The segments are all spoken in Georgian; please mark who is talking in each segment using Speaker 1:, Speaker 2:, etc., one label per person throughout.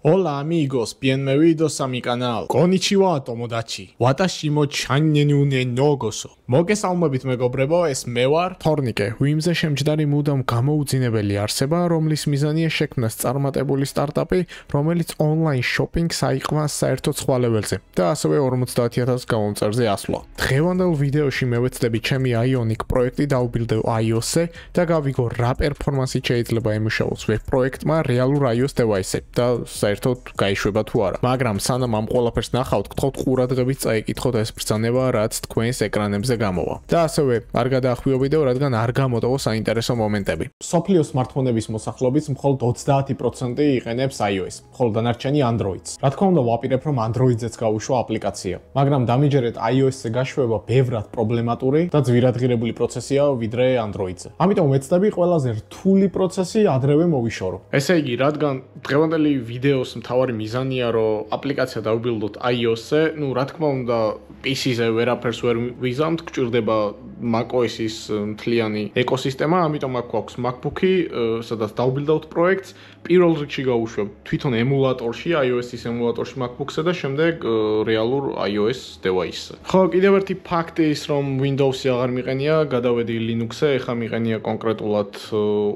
Speaker 1: Hola amigos, bienvenidos a mi canal. Konnichiwa tomodachi. Watashi mo channeru ne nogoso. მოგესალმებით მეგობრებო, ეს მე ვარ თორნიკე. ვიმზე შემჯდარი მუდამ გამოუძინებელი არსება, რომლის მიზანია შექმნას წარმატებული სტარტაპი, რომელიც ონლაინ შოპინგს აიყვანს საერთოდ სხვა ლეველზე და ასევე 50000 გამომწერზე ასვლა. დღევანდელ ვიდეოში მე ვეცდები ჩემი Ionic პროექტი დაუბილდევ iOS-ზე და გავიგო რა პერფორმანსით შეიძლება ემუშაოს ვებ პროექტმა რეალურ iOS device-ზე და საერთოდ გაიშვება თუ არა. მაგრამ სანამ ამ ყველაფერს ნახავთ, გთხოვთ ყურადღებით წაიკითხოთ ეს ბრძანება, რაც თქვენს ეკრანებზე გამოვა. და ასევე არ გადაახვიო ვიდეო, რადგან არ გამოტოვო საინტერესო მომენტები. სოფლიო სმარტფონების მოსახლობის მხოლოდ 30% იყენებს iOS, ხოლო დანარჩენი Android-ს. რა თქმა უნდა, ვაპირებ რომ Android-ზეც გავუშვა აპლიკაცია, მაგრამ დამიჯერეთ iOS-ზე გაშვება ბევრად პრობლემატური და ძვირადღირებული პროცესია ვიდრე Android-ზე. ამიტომ ვეცდები ყველაზე რთული პროცესი ადრევე მოვიშორო. ესე იგი, რადგან დღევანდელი ვიდეოს მთავარი მიზანია, რომ აპლიკაცია დავბილდოთ iOS-ზე, ну, რა თქმა უნდა, PC-ზე ვერაფერს ვერ ვიზამთ, გჭირდება macOS-ის მთლიანი ეკოსისტემა, ამიტომ აქ გვაქვს MacBook-ი, სადაც დავბილდავთ პროექტს, პირველ რიგში გავუშვებ თვითონ ემულატორში, iOS-ის ემულატორში MacBook-ზე და შემდეგ რეალურ iOS device-ზე. ხო, კიდევ ერთი ფაქტი ის, რომ Windows-ი აღარ მიყენია, გადავედი Linux-ზე, ეხლა მიყენია კონკრეტულად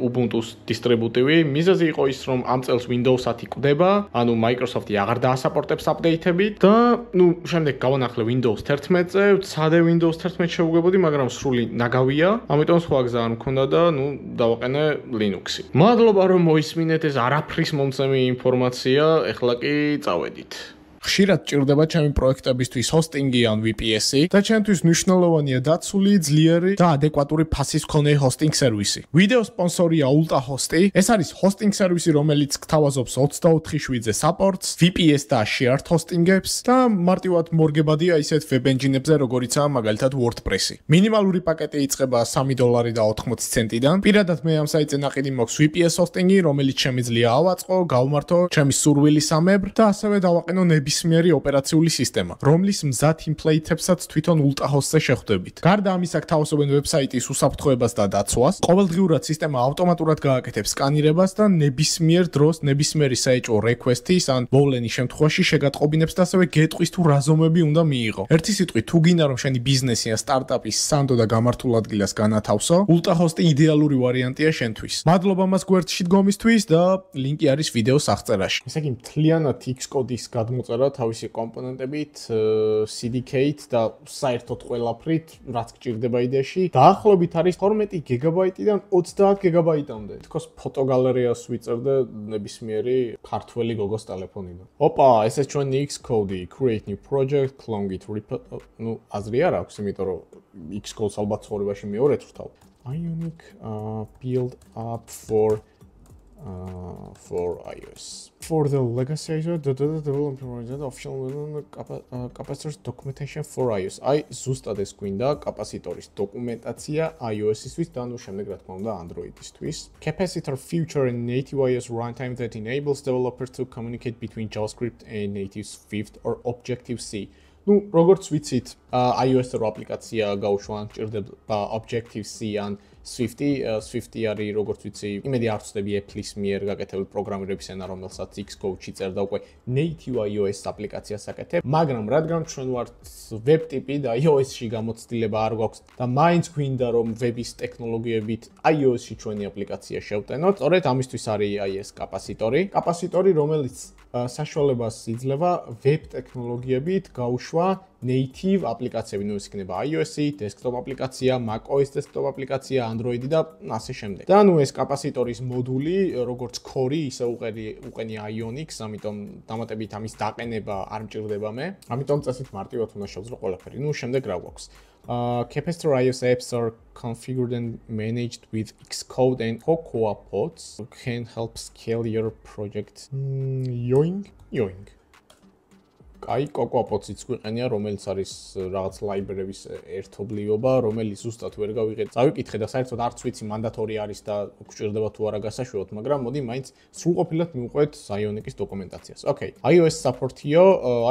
Speaker 1: Ubuntu-ს დისტრიბუტივი. მიზეზი იყო ის, რომ ამ წელს Windows 10 კვდება, ანუ Microsoft-ი აღარ დაასაპორტებს აპდეითებით და, ну, შემდეგ გავანახლე Windows 11-ზე, ვცადე Windows 11 შევუგებოდი, მაგრამ სრული ნაგავია, ამიტომ სხვა გზა არ მქონდა და, ну, დავაყენე Linux-ი. მადლობა რომ მოისმინეთ, ეს არაფრის მომცემი ინფორმაცია, ეხლა კი წავედით. ხშირად ჭირდება ჩემი პროექტებისთვის ჰოსტინგი ან VPS-ი და ჩემთვის მნიშვნელოვანია დაცული, ძლიერი და ადეკვატური ფასის მქონე ჰოსტინგ სერვისი. ვიდეოს სპონსორია UltaHost-ი. ეს არის ჰოსტინგ სერვისი, რომელიც გთავაზობს 24/7-ზე საპორტს, VPS და shared hosting-ებს და მარტივად მორგებადია ისეთ web engine-ებზე, როგორიცაა მაგალითად WordPress-ი. მინიმალური პაკეტი იწყება $3.80-დან. პირადად მე ამ საიტზე ნაყიდი მაქვს VPS hosting-ი, რომელიც შემიძლია ავაწყო, გავმართო ჩემი სურვილისამებრ და ასევე დავაყენო ნებისმიერი ოპერაციული სისტემა, რომლის მზა ტემპლეითებსაც თვითონ UltaHost-ზე შეხვდებით. გარდა ამისა, გთავაზობენ ვებსაიტის უსაფრთხოებას და დაცვას. ყოველდღიურად სისტემა ავტომატურად გააკეთებს სკანირებას და ნებისმიერ დროს ნებისმიერი საეჭვო რეკვესტის ან მოვლენის შემთხვევაში შეგატყობინებს და ასევე გეტყვის თუ რა ზომები უნდა მიიღო. ერთი სიტყვით, თუ გინდა რომ შენი ბიზნესი ან სტარტაპი სანდო და გამართულ ადგილას განათავსო, UltaHost-ი იდეალური ვარიანტია შენთვის. მადლობა მას გვერდში დგომისთვის და ლინკი არის ვიდეოს აღწერაში. ესე იგი, მთლიანად Xcode-ის გადმოწერა თავისი კომპონენტებით, CDK-ით და საერთოდ ყველაფრით, რაც გჭირდება იდეაში. დაახლოებით არის 12 გიგაბაიტიდან 30 გიგაბაიტამდე. თქოს ფოტოგალერეას ვიწერდე ნებისმიერი ქართველი გოგოს ტელეფონიდან. ოპა, ესეც ჩვენი Xcode, create new project, clone it, ну, აზრი არ აქვს, იმიტომ რომ Xcode-ს ალბათ ცხოვრებაში მეორედ ვთავ. Ionic build up for iOS. For the legacy the development official capacitors documentation for iOS. აი ზუსტად ეს გვინდა კაპასიტორის დოკუმენტაცია iOS-ისთვის და ნუ შემდეგ რა თქმა უნდა Android-ისთვის. Capacitor feature in native iOS runtime that enables developers to communicate between JavaScript and native Swift or Objective-C. Ну, როგორც ვიცით, iOS-ზე რო აპლიკაცია გაუშვან, ჭირდება Objective-C ან Swift-ი არის, როგორც ვიცი, იმედი არ ვწდები Apple-ის მიერ გაკეთებულ პროგრამირების ენა, რომელსაც Xcode-ში წერდა უკვე native iOS აპლიკაციას აკეთებ, მაგრამ რადგან ჩვენ ვართ web ტიპი და iOS-ში გამოცდილება არ გვაქვს და მაინც გვინდა რომ web-ის ტექნოლოგიებით iOS-ში ჩვენი აპლიკაცია შევტენოთ, სწორედ ამისთვის არის აი ეს კაპასიტორი, რომელიც საშუალებას იძლევა web ტექნოლოგიებით გაუშვა native აპლიკაციები, ну, ეს იქნება iOS-ი, desktop აპლიკაცია, macOS desktop აპლიკაცია, Android-ი და ასე შემდეგ. და ნუ ეს კაპასიტორის მოდული, როგორც core-ი, ისე უყენია Ionic-ს, ამიტომ დამატებით ამის დაყენება არ მჭირდება მე. ამიტომ წესით მარტივად უნდა შევძრო ყველაფერი. ნუ შემდეგ რა გვაქვს? Capacitor iOS apps are configured and managed with Xcode and Cocoa Pods. Can help scale your project. Yoing. აი, Cocoa Pods-იც გვიყენია, რომელიც არის რაღაც library-ების ერთობლიობა, რომელიც ზუსტად ვერ გავიღეთ. წავიკითხე და საერთოდ არც ვიცი მანდატორი არის და გვჭირდება თუ არა გასაშვებად, მაგრამ მოდი მაინც სრულყოფილად მივყვეთ Ionic-ის დოკუმენტაციას. Okay, iOS support-იო,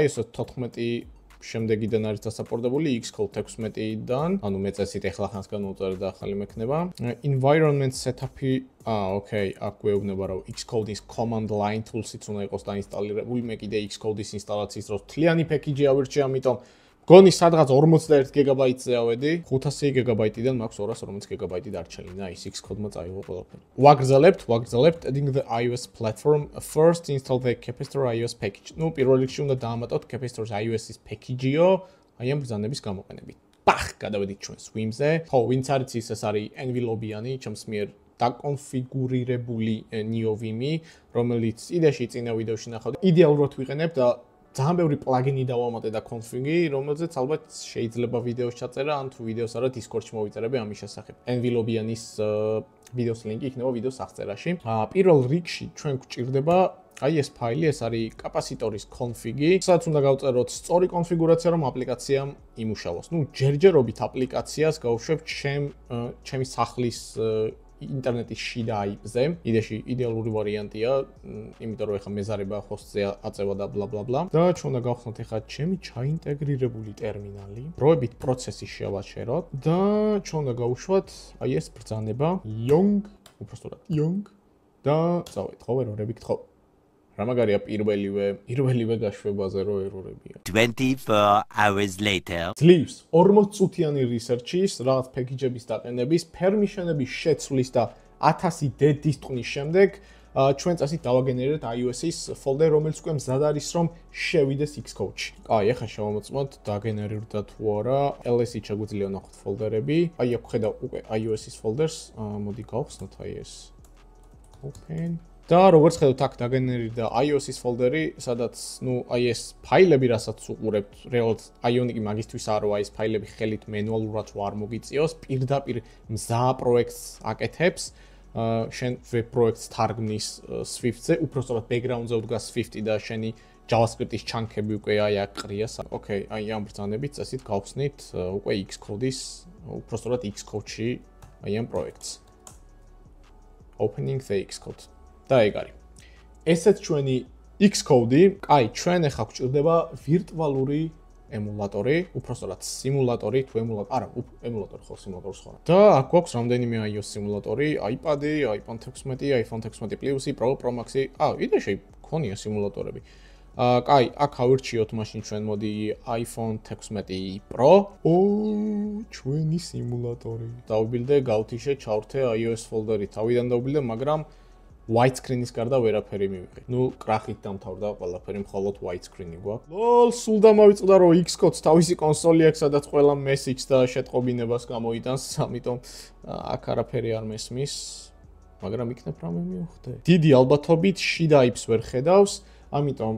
Speaker 1: iOS 14 შემდეგიდან არის დასაპორტებული Xcode 16-დან, ანუ მეწესით ეხლა ხანს განვუწერე და ახალი მექნება. Environment setup-ი, okay, აქ გვეუბნება რომ Xcode-ის command line tools-იც უნდა იყოს დაინსტალირებული, მე კიდე Xcode-ის ინსტალაციის დროს თლიანი package-ი ავირჩი, ამიტომ გონი სადღაც 41 გიგაბაიტზე ავედი, 500 გიგაბაიტიდან მაქვს 240 გიგაბაიტი დარჩენილი. Nice, Xcode-მა წაიღო ყველაფერი. ვაგრძელებთ, adding the iOS platform. First install the Capacitor iOS package. ნუ პირველ რიგში უნდა დაამატოთ Capacitor iOS-ის package-იო, აი ამ ბრძანების გამოყენებით. Პახ, გადავედით ჩვენ Swim-ზე. ხო, ვინც არ იცის, ეს არის Envelope-იანი, ჩემს მიერ დაკონფიგურირებული NeoVim-ი, რომელიც იდეაში წინა ვიდეოში ნახავთ. იდეალურად ვიყენებ და ძალიან ბევრი პლაგინი დავამატე და კონფიგი, რომელზეც ალბათ შეიძლება ვიდეოს ჩაწერა, ან თუ ვიდეოს არა Discord-ში მოვიწერები ამის შესახებ. Envelope-იანის ვიდეოს ლინკი იქნება ვიდეოს აღწერაში. პირველ რიგში ჩვენ გვჭირდება აი ეს ფაილი, ეს არის კაპასიტორის კონფიგი, სადაც უნდა გავწეროთ სწორი კონფიგურაცია, რომ აპლიკაციამ იმუშავოს. ნუ ჯერჯერობით აპლიკაციას გავუშვებ ჩემი სახლის ინტერნეტის შიდა IP-ზე. იდეში იდეალური ვარიანტია, იმიტომ რომ ეხლა მეზარება ჰოსტზე აწევა და bla bla bla. და ჩვენ უნდა გავხსნათ ეხლა ჩემი ჩაინტეგრირებული ტერმინალი, დროებით პროცესი შევაჩეროთ და ჩვენ უნდა გავუშვათ აი ეს ბრძანება Yong, უბრალოდ Yong და წავედით, ხო ერორები გთხოვ. რა მაგარია პირველივე გაშვებაზე რო ერორებია.
Speaker 2: 24 hours later.
Speaker 1: ძლივს 40 წუთიანი რისერჩის, რაღაც package-ების დაყენების, permission-ების შეცვლის და 1000 დედის ტყნის შემდეგ ჩვენ წასით დავაგენერირებთ iOS-ის folder, რომელიც უკვე მზად არის, რომ შევიდეს Xcode-ში. აი, ახლა შევამოწმოთ დაგენერირდა თუ არა, ls-ით შეგვიძლია ნახოთ folder-ები. აი, აქ ხედავ უკვე iOS-ის folders, მოდი გავხსნათ აი ეს. Open და როგორც ხედავთ, აქ დაგენერირდა iOS-ის folder-ი, სადაც, ნუ, აი ეს ფაილები, რასაც უყურებთ, რეალურად Ionic-ი მაგისთვის არ არის, ეს ფაილები ხელით მენუალურად არ მოგიწიოს, პირდაპირ მზა პროექტს აკეთებს. შენ web პროექტს თარგმნის Swift-ზე, უბრალოდ background-ზე უდგას Swift-ი და შენი JavaScript-ის ჩანქები უკვე აი აქ ყრია. Okay, აი ამ ბრძანებით წესით გავხსნით უკვე Xcode-ის, უბრალოდ Xcode-ში აი ამ პროექტს. Opening the Xcode. და ეგ არის. ესეც ჩვენი Xcode-ი, აი, ჩვენ ახლა გვჭირდება ვირტუალური ემულატორი, უბრალოდ სიმულატორი, თუ ემულატორი, ემულატორი ხო სიმულატორს ხო. და აქ გვაქვს რამდენიმე iOS სიმულატორი, iPad-ი, iPhone 16, iPhone 16 Plus-ი, Pro Max-ი. იდეაში ქონია სიმულატორები. აი, აქ ავირჩიოთ მაშინ ჩვენ მოდი iPhone 16 Pro. ჩვენი სიმულატორი. დავიბილდე, გავთიშე, ჩავრთე iOS folder-ი. თავიდან დავიბილდე, მაგრამ white screen-ის გარდა ვერაფერი მივიღე. ნუ კრახით დამთავრდა ყველაფერი, მხოლოდ white screen-ი გვაქვს. ლოლ, სულ დამავიწყდა რომ Xcode-ს თავისი კონსოლი აქვს, სადაც ყველა message და შეტყობინებას გამოიტანს, ამიტომ აქ არაფერი არ მესმის, მაგრამ იქნებ რამე მივხვდე. დიდი ალბათობით შიდა IP-ს ვერ ხედავს, ამიტომ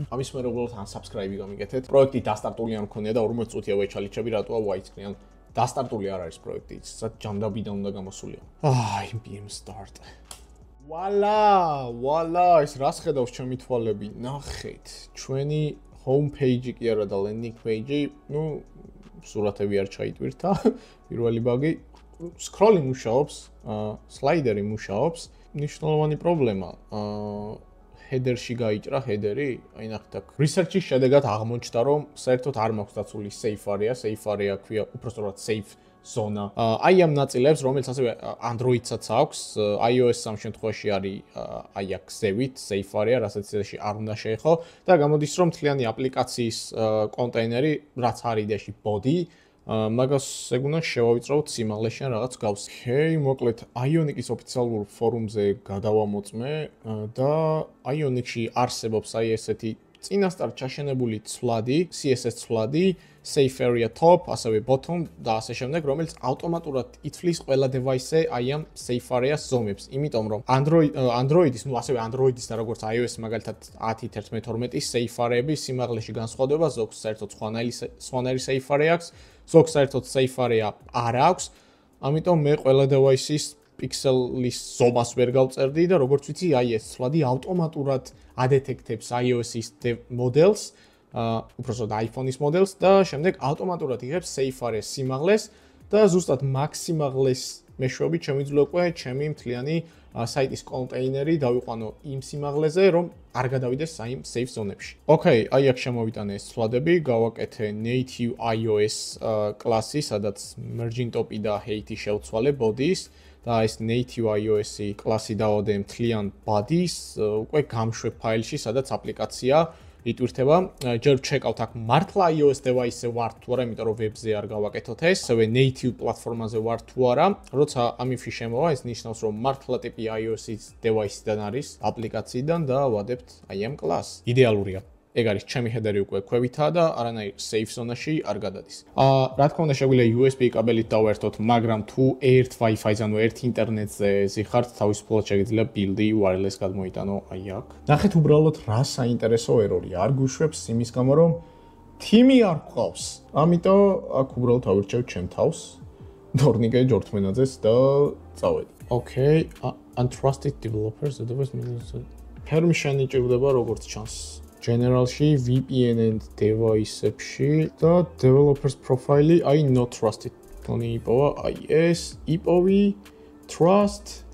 Speaker 1: ამის მერე უბრალოდ unsubscribe-ი გამიგეთეთ. პროექტი დასტარტული არ მქონია და 40 წუთია ვეჩალიჩები, რატოა white screen? დასტარტული არ არის პროექტი, სად ჯანდაბიდან უნდა გამოსულიყო. npm start. Voila, ეს რას ხედავს ჩემი თვალები? ნახეთ, ჩვენი home page-ი კი არა და landing page-ი, ნუ სურათები არ ჩაიტვირთა. პირველი ბაგი, scroll-ი მუშაობს, slide-ი მუშაობს. მნიშვნელოვანი პრობლემა, header-ში გაიჭრა header-ი, აი ნახეთ აქ. research-ის შედეგად აღმოჩნდა, რომ საერთოდ არ მაქვს დაცული safe area, safe area ქვია უბრალოდ safe zona. აი ამ ნაწილებს, რომელიც ასევე Android-საც აქვს, iOS-ს ამ შემთხვევაში არის აი აქ ზევით safe area, რასაც იდეაში არ უნდა შეეხო და გამოდის, რომ მთლიანი აპლიკაციის კონტეინერი, რაც არის იდეაში body, მაგას ეგ უნდა შევავიწროთ სიმაღლეში ან რაღაც გავს. მოკლედ Ionic-ის ოფიციალურ ფორუმზე გადავამოწმე და Ionic-ში არსებობს აი ესეთი წინასწარ ჩაშენებული ცვლადი, CSS ცვლადი, safe area top, ასევე bottom და ასე შემდეგ, რომელიც ავტომატურად ითვლის ყველა device-ზე აი ამ safe area ზომებს. იმიტომ რომ Android-ის, ნუ ასევე Android-ის და როგორც iOS-ის მაგალითად 10, 11, 12 safe area-ები სიმაღლეში განსხვავდება, ზოგს საერთოდ სხვანაირი safe area აქვს, ზოგს საერთოდ safe area არ აქვს. ამიტომ მე ყველა device-ის pixel-ის ზომას ვერ გავწერდი და როგორც ვიცი, აი ეს ცვლადი ავტომატურად ადეტექტებს iOS-ის models, უბრალოდ iPhone-ის models და შემდეგ ავტომატურად იღებს safe area სიმაღლეს და ზუსტად მაგ სიმაღლეს მეშვეობით შემიძლია უკვე ჩემი მთლიანი საიტის კონტეინერი დავიყვანო იმ სიმაღლეზე, რომ არ გადავიდეს საიმ safe zone-ებში. Okay, აი აქ შემოვიტანე ეს ცვლადები, გავაკეთე native iOS კლასი, სადაც merging top-ი და height-ი შევცვალე body-ს და ეს native iOS-ი კლასი დავადე მთლიან body-ს, უკვე გამშვებ ფაილში, სადაც აპლიკაცია იტვირთება. ჯერ ვჩეკავთ აქ მართლა iOS device-ზე ვარ თუ არა, იმიტომ რომ web-ზე არ გავაკეთოთ ეს, ასევე native პლატფორმაზე ვარ თუ არა. როცა ამ if-ი შემოვა, ეს ნიშნავს, რომ მართლა ტიპი iOS-ის device-დან არის, აპლიკაციიდან და ვადებთ აი ამ კლასს. იდეალურია. ეგ არის ჩემი header-ი უკვე ქვევითაა და არანაირ safe zone-ში არ გადადის. რა თქმა უნდა, შეგვიძლია USB კაბელით დავერთოთ, მაგრამ თუ ერთ Wi-Fi-ზე, ანუ ერთ ინტერნეტზე ზიხართ, თავისუფლად შეგიძლია build-ი wireless გადმოიტანო აი აქ. ნახეთ უბრალოდ რა საინტერესო error-ია. არ გვიშვებს იმის გამო, რომ თიმი არ გვყავს. ამიტომ აქ უბრალოდ ავირჩევ ჩემ თავს, თორნიკე ჯორთმენაძეს და წავედი. Okay, untrusted developers, permission-ი ჭირდება როგორც ჩანს. General-ში, VPN and device-ებში და developers profile-ი I not trusted. თონი იპოვა, აი ეს, იპოვი, trust,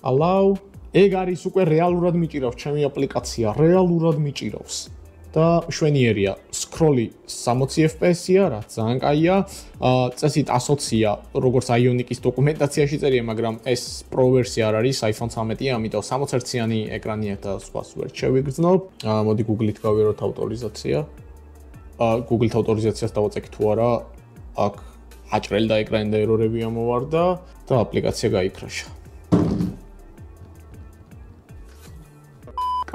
Speaker 1: allow. ეგ არის უკვე რეალურად მიჭირავს ჩემი აპლიკაცია, რეალურად მიჭირავს. და შვენიერია, scroll-ი 60 FPS-ია, რაც ძალიან კაია. წესით 120-ია, როგორც Ionic-ის დოკუმენტაციაში წერია, მაგრამ ეს Pro ვერსია არ არის, iPhone 13-ია, ამიტომ 60 Hz-იანი ეკრანია და სხვას ვერ შევიგრძნობ. მოდი Google-ით გავიაროთ ავტორიზაცია. Google-ით ავტორიზაციას დავაწექი თუ არა, აქ აჭრელი და ეკრანი და ერორები ამოვარდა და აპლიკაცია გაიქრაშა.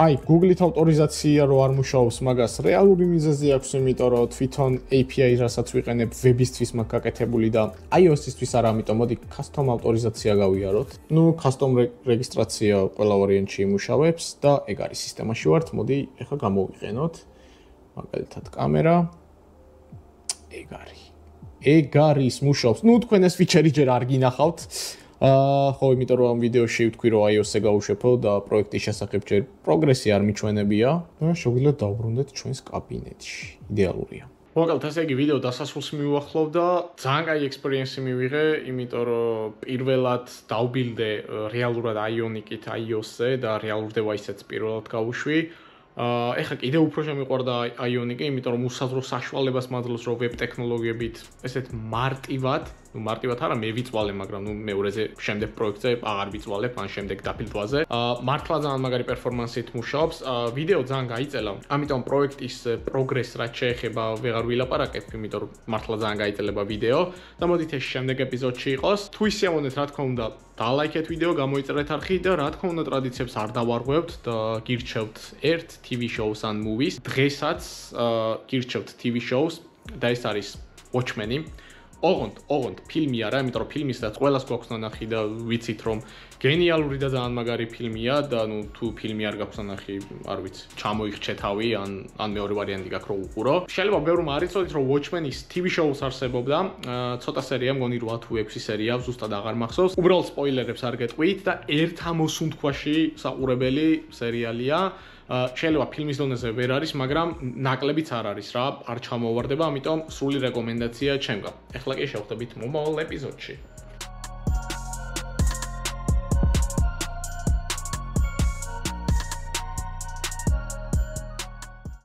Speaker 1: აი, Google-ით ავტორიზაცია რო არ მუშაობს, მაგას რეალური მიზეზი აქვს, იმიტომ რომ თვითონ API რასაც ვიყენებ web-ისთვის მაგ გაკეთებული და iOS-ისთვის არა, ამიტომ მოდი custom ავტორიზაცია გავიაროთ. ნუ custom რეგისტრაცია ყველა ვარიანტში იმუშავებს და ეგ არის სისტემაში ვართ, მოდი ეხლა გამოვიყენოთ. მაგალითად კამერა. ეგ არის, მუშაობს. ნუ თქვენ ეს ფიჩერი ჯერ არ გინახავთ. ხო, იმიტომ რომ ამ ვიდეოში ვთქვი, რომ iOS-ზე გავუშვებო და პროექტის შესახებ ჯერ პროგრესი არ მიჩვენებია და შეგვიძლია დავბრუნდეთ ჩვენს კაბინეტში. იდეალურია. მოგალთ, ესე იგი ვიდეო დასასრულს მივუახლოვ და ძალიან კაი ექსპერიენსი მივიღე, იმიტომ რომ პირველად დავბილდე რეალურად Ionic-ით iOS-ზე და რეალურ device-ებს პირველად გავუშვი. ეხლა კიდევ უფრო შემიყვარდა Ionic-ი, იმიტომ რომ უსაზრო საშუალებას მაძლევს, რომ ვებ ტექნოლოგიებით ესეთ მარტივად, მარტივად არა, მე ვიწვალე, მაგრამ მეორეზე შემდეგ პროექტზე აღარ ვიწვალებ, ან შემდეგ დაფილტვაზე. მართლა ძალიან მაგარი პერფორმანსით მუშაობს. ვიდეო ძალიან გაიწელა, ამიტომ პროექტის პროგრესს რაც შეეხება ვეღარ ვილაპარაკებ, იმიტომ რომ მართლა ძალიან გაიწელება ვიდეო და მოდით ეს შემდეგ ეპიზოდში იყოს. თუ ისიამოვნეთ, რა თქმა უნდა, დალაიქეთ ვიდეო, გამოიწერეთ არხი და რა თქმა უნდა ტრადიციებს არ დავარღვევთ და გირჩევთ ერთ TV shows ან movies. დღესაც გირჩევთ TV shows და ეს არის Watchmen-ი. ოღონდ ფილმი არა, იმიტომ რომ ფილმისაც ყველას გვაქვს ნანახი და ვიცით რომ გენიალური და ძალიან მაგარი ფილმია და ნუ თუ ფილმი არ გაქვს ნანახი, არ ვიცი, ჩამოიხჩე თავი ან მეორე ვარიანტი გაქვს რომ უყურო. შეიძლება ბევრმა არ იცოდეთ რომ Watchmen-ის TV show-ს არსებობდა, ცოტა სერია, მგონი 8 თუ 6 სერია, ზუსტად აღარ მახსოვს. უბრალოდ სპოილერებს არ გეტყვით და ერთ ამოსუნთქვაში საყურებელი სერიალია. შეიძლება ფილმის დონეზე ვერ არის, მაგრამ ნაკლებიც არ არის რა, არ ჩამოვარდება, ამიტომ სრული რეკომენდაცია ჩემგან. ეხლა კი შევხვდებით მომავალ ეპიზოდში.